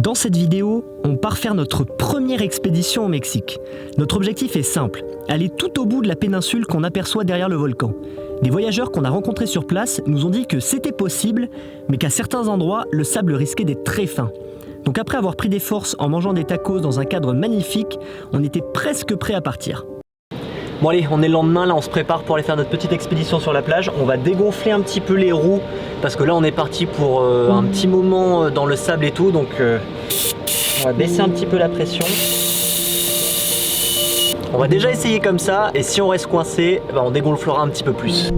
Dans cette vidéo, on part faire notre première expédition au Mexique. Notre objectif est simple, aller tout au bout de la péninsule qu'on aperçoit derrière le volcan. Des voyageurs qu'on a rencontrés sur place nous ont dit que c'était possible, mais qu'à certains endroits, le sable risquait d'être très fin. Donc après avoir pris des forces en mangeant des tacos dans un cadre magnifique, on était presque prêt à partir. Bon allez, on est le lendemain, là on se prépare pour aller faire notre petite expédition sur la plage. On va dégonfler un petit peu les roues parce que là on est parti pour un petit moment dans le sable et tout, donc on va baisser un petit peu la pression. On va déjà essayer comme ça et si on reste coincé, on dégonflera un petit peu plus.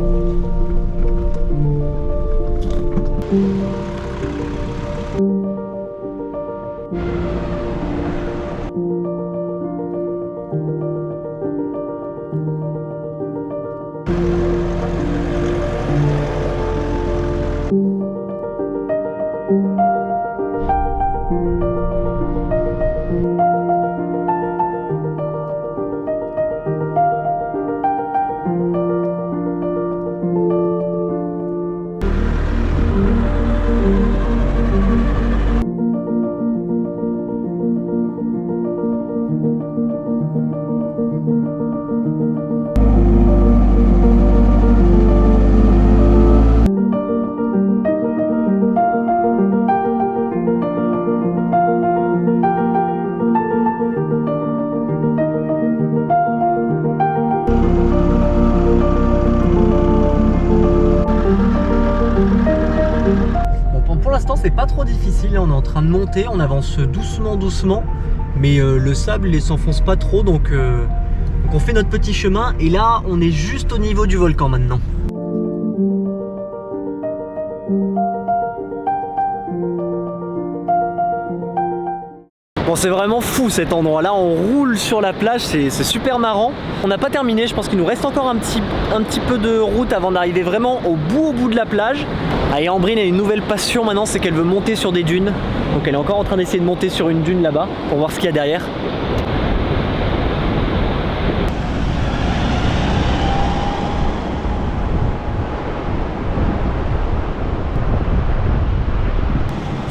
Pour l'instant c'est pas trop difficile, on est en train de monter, on avance doucement, mais le sable il s'enfonce pas trop, donc on fait notre petit chemin et là on est juste au niveau du volcan maintenant. Bon, c'est vraiment fou cet endroit là, on roule sur la plage, c'est super marrant. On n'a pas terminé, je pense qu'il nous reste encore un petit peu de route avant d'arriver vraiment au bout de la plage. Ah, et Ambrine a une nouvelle passion maintenant, c'est qu'elle veut monter sur des dunes. Donc elle est encore en train d'essayer de monter sur une dune là-bas pour voir ce qu'il y a derrière.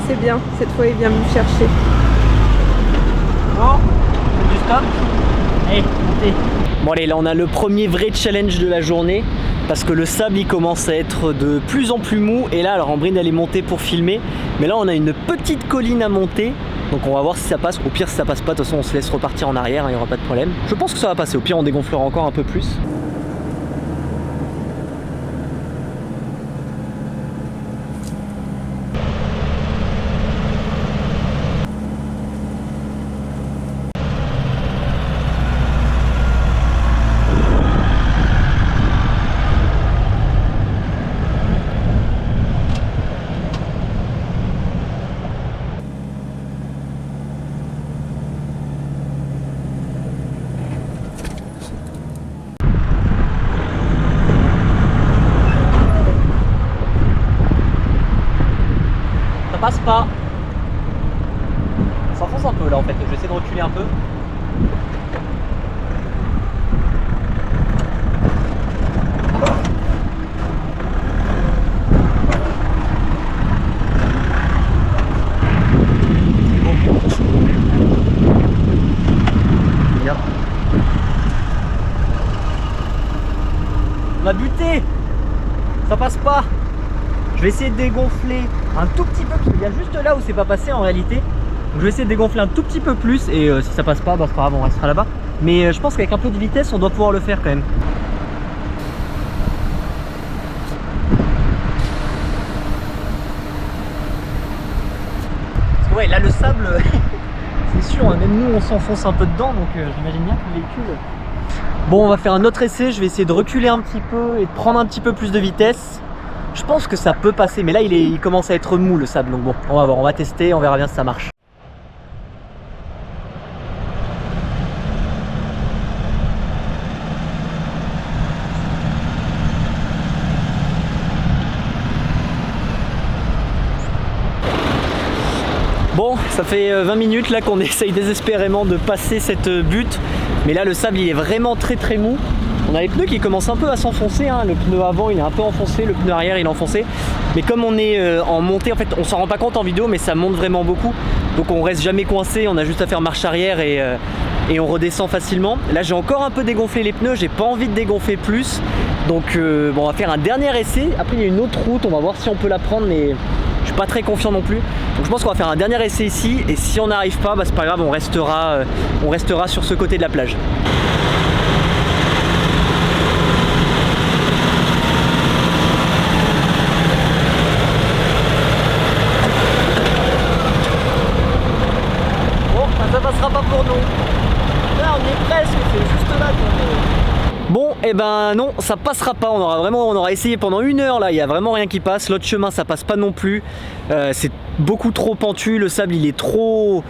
C'est bien, cette fois il vient me chercher. Oh, du stop. Allez, montez. Bon allez, là on a le premier vrai challenge de la journée parce que le sable il commence à être de plus en plus mou et là alors Ambrine elle est montée pour filmer, mais là on a une petite colline à monter, donc on va voir si ça passe. Au pire si ça passe pas, de toute façon on se laisse repartir en arrière, il n'y aura pas de problème. Je pense que ça va passer, au pire on dégonflera encore un peu plus. Passe pas. Ça s'enfonce un peu là en fait, je vais essayer de reculer un peu. Bien. On a buté. Ça passe pas. Je vais essayer de dégonfler un tout petit peu, parce qu'il y a juste là où c'est pas passé en réalité. Donc je vais essayer de dégonfler un tout petit peu plus et si ça passe pas, c'est pas grave, on restera là-bas. Mais je pense qu'avec un peu de vitesse, on doit pouvoir le faire quand même. Parce que ouais, là le sable, c'est sûr, même nous on s'enfonce un peu dedans, donc j'imagine bien que le véhicule... Bon, on va faire un autre essai, je vais essayer de reculer un petit peu et de prendre un petit peu plus de vitesse. Je pense que ça peut passer, mais là il commence à être mou le sable, donc bon, on va voir, on va tester, on verra bien si ça marche. Bon, ça fait 20 minutes là qu'on essaye désespérément de passer cette butte, mais là le sable il est vraiment très mou. On a les pneus qui commencent un peu à s'enfoncer, hein. Le pneu avant il est un peu enfoncé, le pneu arrière il est enfoncé. Mais comme on est en montée, en fait on s'en rend pas compte en vidéo, mais ça monte vraiment beaucoup. donc on reste jamais coincé, on a juste à faire marche arrière et on redescend facilement. Là j'ai encore un peu dégonflé les pneus, j'ai pas envie de dégonfler plus, donc bon, on va faire un dernier essai. Après il y a une autre route, on va voir si on peut la prendre, mais je suis pas très confiant non plus. Donc je pense qu'on va faire un dernier essai ici, et si on n'arrive pas, bah, c'est pas grave, on restera sur ce côté de la plage. Ça passera pas pour nous. Là on est presque, c'est juste là qu'on est. Bon, et ben non, ça passera pas. On aura essayé pendant 1 heure là, il y a vraiment rien qui passe. L'autre chemin ça passe pas non plus. C'est beaucoup trop pentu, le sable il est trop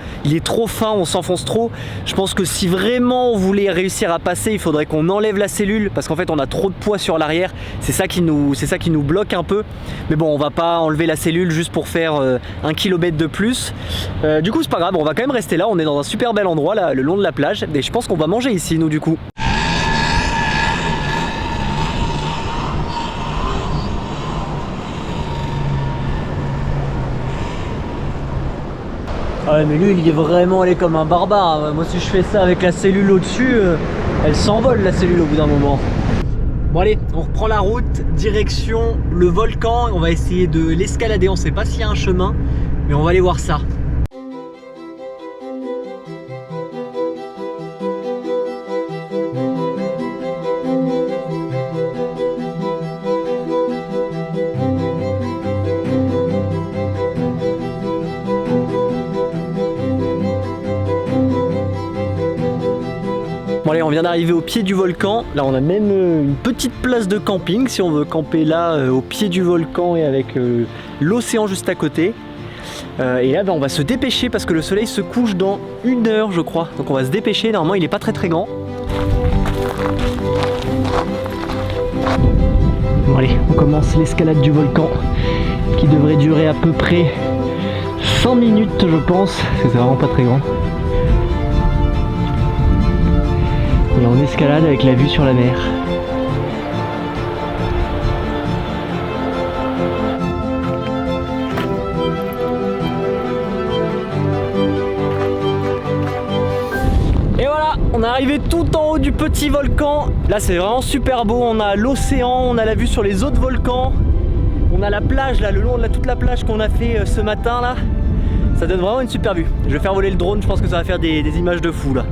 fin, on s'enfonce trop. Je pense que si vraiment on voulait réussir à passer, il faudrait qu'on enlève la cellule parce qu'en fait on a trop de poids sur l'arrière. C'est ça qui nous bloque un peu. Mais bon, on va pas enlever la cellule juste pour faire 1 km de plus. Du coup c'est pas grave, on va quand même rester là. On est dans un super bel endroit là, le long de la plage. Et je pense qu'on va manger ici nous du coup. Ah mais lui il est vraiment allé comme un barbare. Moi si je fais ça avec la cellule au-dessus, elle s'envole la cellule au bout d'un moment. Bon allez, on reprend la route, direction le volcan. On va essayer de l'escalader, on sait pas s'il y a un chemin, mais on va aller voir ça. Bon allez, on vient d'arriver au pied du volcan. Là on a même une petite place de camping si on veut camper là au pied du volcan et avec l'océan juste à côté. Et là on va se dépêcher parce que le soleil se couche dans 1 heure je crois. Donc on va se dépêcher, normalement il est pas très grand. Bon allez, on commence l'escalade du volcan qui devrait durer à peu près 5 minutes je pense, parce que c'est vraiment pas très grand. Et on escalade avec la vue sur la mer. Et voilà, on est arrivé tout en haut du petit volcan. Là c'est vraiment super beau, on a l'océan, on a la vue sur les autres volcans. On a la plage là, le long de toute la plage qu'on a fait ce matin là. Ça donne vraiment une super vue. Je vais faire voler le drone, je pense que ça va faire des images de fou là.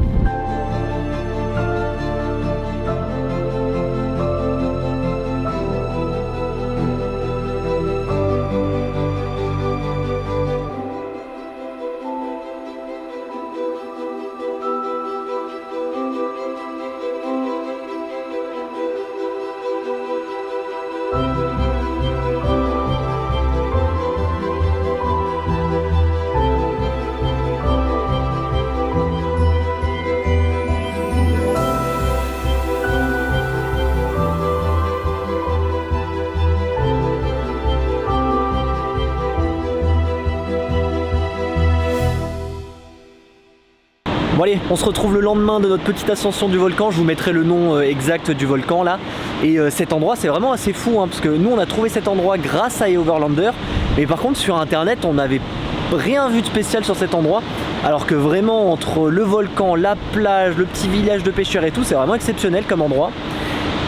Bon allez, on se retrouve le lendemain de notre petite ascension du volcan. Je vous mettrai le nom exact du volcan là. Et cet endroit c'est vraiment assez fou hein, parce que nous on a trouvé cet endroit grâce à Overlander. Mais par contre sur internet on n'avait rien vu de spécial sur cet endroit. Alors que vraiment entre le volcan, la plage, le petit village de pêcheurs et tout, c'est vraiment exceptionnel comme endroit.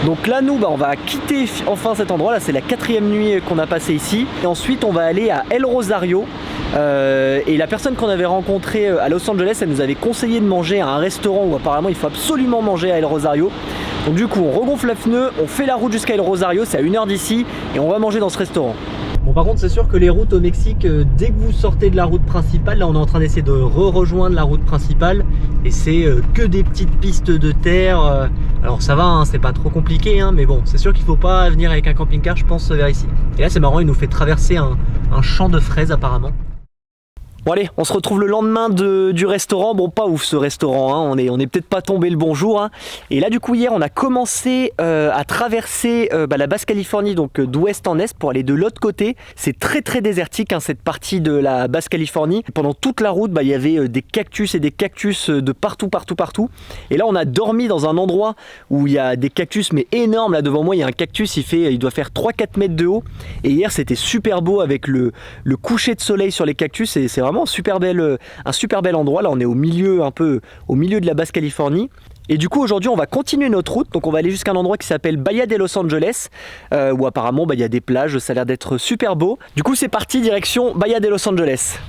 Donc là nous on va quitter enfin cet endroit là, c'est la 4e nuit qu'on a passé ici. Et ensuite on va aller à El Rosario. Et la personne qu'on avait rencontrée à Los Angeles, elle nous avait conseillé de manger à un restaurant où apparemment il faut absolument manger à El Rosario. Donc du coup on regonfle la pneu, on fait la route jusqu'à El Rosario, c'est à 1 heure d'ici et on va manger dans ce restaurant. Bon par contre c'est sûr que les routes au Mexique, dès que vous sortez de la route principale, là on est en train d'essayer de rejoindre la route principale et c'est que des petites pistes de terre. Alors ça va, hein, c'est pas trop compliqué hein, mais bon c'est sûr qu'il faut pas venir avec un camping-car je pense vers ici. Et là c'est marrant, il nous fait traverser un champ de fraises apparemment. Bon allez, on se retrouve le lendemain du restaurant. Bon pas ouf ce restaurant, hein. on est peut-être pas tombé le bon jour hein. Et là du coup hier on a commencé à traverser la Basse-Californie, donc d'ouest en est pour aller de l'autre côté. C'est très désertique hein, cette partie de la Basse-Californie. Pendant toute la route il y avait des cactus et des cactus de partout. Et là on a dormi dans un endroit où il y a des cactus mais énormes. Là devant moi il y a un cactus, il doit faire 3-4 mètres de haut. Et hier c'était super beau avec le coucher de soleil sur les cactus et c'est vraiment vraiment un super bel endroit. Là on est au milieu de la basse Californie. Et du coup aujourd'hui on va continuer notre route, donc on va aller jusqu'à un endroit qui s'appelle Bahia de Los Angeles, où apparemment il y a des plages, ça a l'air d'être super beau. Du coup c'est parti, direction Bahia de Los Angeles.